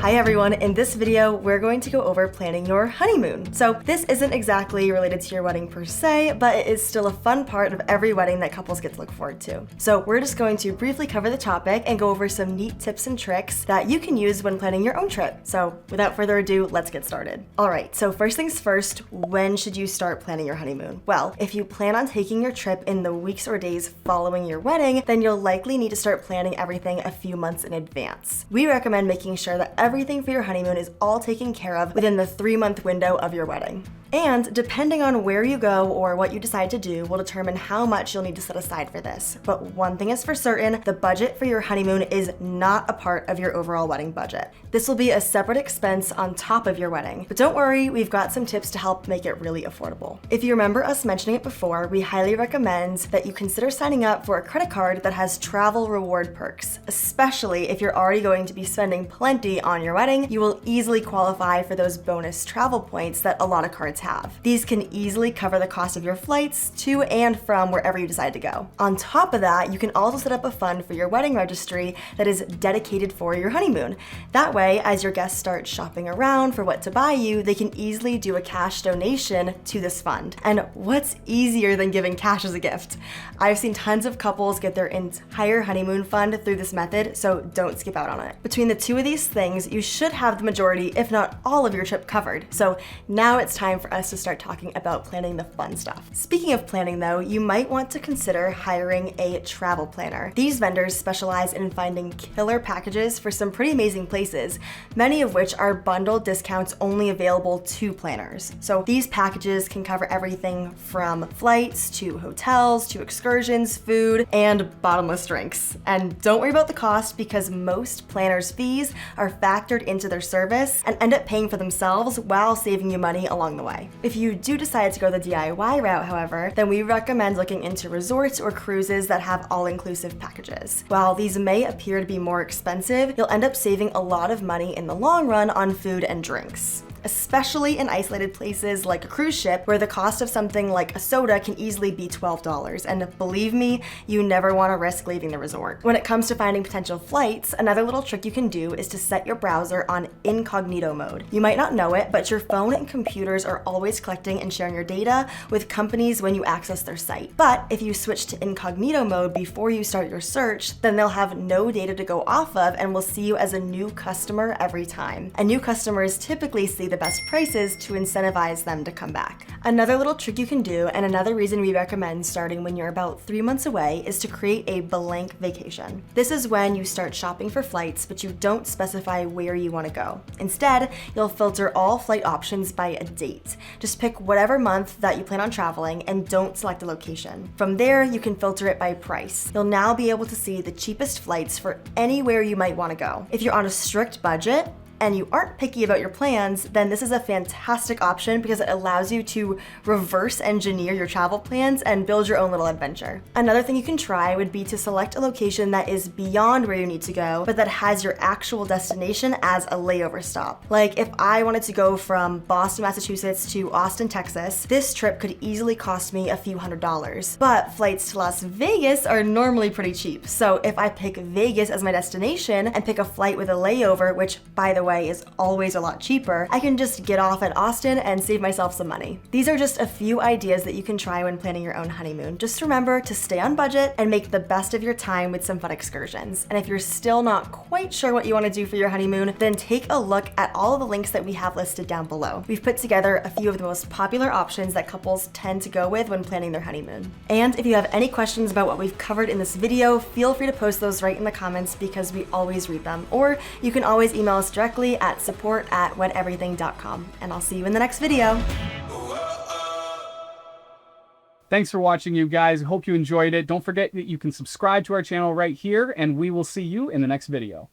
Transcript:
Hi everyone, in this video, we're going to go over planning your honeymoon. So this isn't exactly related to your wedding per se, but it is still a fun part of every wedding that couples get to look forward to. So we're just going to briefly cover the topic and go over some neat tips and tricks that you can use when planning your own trip. So without further ado, let's get started. All right, so first things first, when should you start planning your honeymoon? Well, if you plan on taking your trip in the weeks or days following your wedding, then you'll likely need to start planning everything a few months in advance. We recommend making sure that everything for your honeymoon is all taken care of within the 3-month window of your wedding. And depending on where you go or what you decide to do will determine how much you'll need to set aside for this. But one thing is for certain, the budget for your honeymoon is not a part of your overall wedding budget. This will be a separate expense on top of your wedding. But don't worry, we've got some tips to help make it really affordable. If you remember us mentioning it before, we highly recommend that you consider signing up for a credit card that has travel reward perks. Especially if you're already going to be spending plenty on your wedding, you will easily qualify for those bonus travel points that a lot of cards have. These can easily cover the cost of your flights to and from wherever you decide to go. On top of that, you can also set up a fund for your wedding registry that is dedicated for your honeymoon. That way, as your guests start shopping around for what to buy you, they can easily do a cash donation to this fund. And what's easier than giving cash as a gift? I've seen tons of couples get their entire honeymoon fund through this method, so don't skip out on it. Between the two of these things, you should have the majority, if not all of your trip covered. So now it's time for us to start talking about planning the fun stuff. Speaking of planning though, you might want to consider hiring a travel planner. These vendors specialize in finding killer packages for some pretty amazing places, many of which are bundled discounts only available to planners. So these packages can cover everything from flights to hotels to excursions, food, and bottomless drinks. And don't worry about the cost because most planners' fees are factored into their service and end up paying for themselves while saving you money along the way. If you do decide to go the DIY route, however, then we recommend looking into resorts or cruises that have all-inclusive packages. While these may appear to be more expensive, you'll end up saving a lot of money in the long run on food and drinks, especially in isolated places like a cruise ship where the cost of something like a soda can easily be $12. And believe me, you never want to risk leaving the resort. When it comes to finding potential flights, another little trick you can do is to set your browser on incognito mode. You might not know it, but your phone and computers are always collecting and sharing your data with companies when you access their site. But if you switch to incognito mode before you start your search, then they'll have no data to go off of and will see you as a new customer every time. And new customers typically see the best prices to incentivize them to come back. Another little trick you can do, and another reason we recommend starting when you're about 3 months away, is to create a blank vacation. This is when you start shopping for flights, but you don't specify where you want to go. Instead, you'll filter all flight options by a date. Just pick whatever month that you plan on traveling and don't select a location. From there, you can filter it by price. You'll now be able to see the cheapest flights for anywhere you might want to go. If you're on a strict budget, and you aren't picky about your plans, then this is a fantastic option because it allows you to reverse engineer your travel plans and build your own little adventure. Another thing you can try would be to select a location that is beyond where you need to go, but that has your actual destination as a layover stop. Like if I wanted to go from Boston, Massachusetts to Austin, Texas, this trip could easily cost me a few $100s. But flights to Las Vegas are normally pretty cheap. So if I pick Vegas as my destination and pick a flight with a layover, which by the way is always a lot cheaper, I can just get off at Austin and save myself some money. These are just a few ideas that you can try when planning your own honeymoon. Just remember to stay on budget and make the best of your time with some fun excursions. And if you're still not quite sure what you want to do for your honeymoon, then take a look at all of the links that we have listed down below. We've put together a few of the most popular options that couples tend to go with when planning their honeymoon. And if you have any questions about what we've covered in this video, feel free to post those right in the comments because we always read them. Or you can always email us directly at support@wedeverything.com. And I'll see you in the next video. Thanks for watching, you guys. Hope you enjoyed it. Don't forget that you can subscribe to our channel right here, and we will see you in the next video.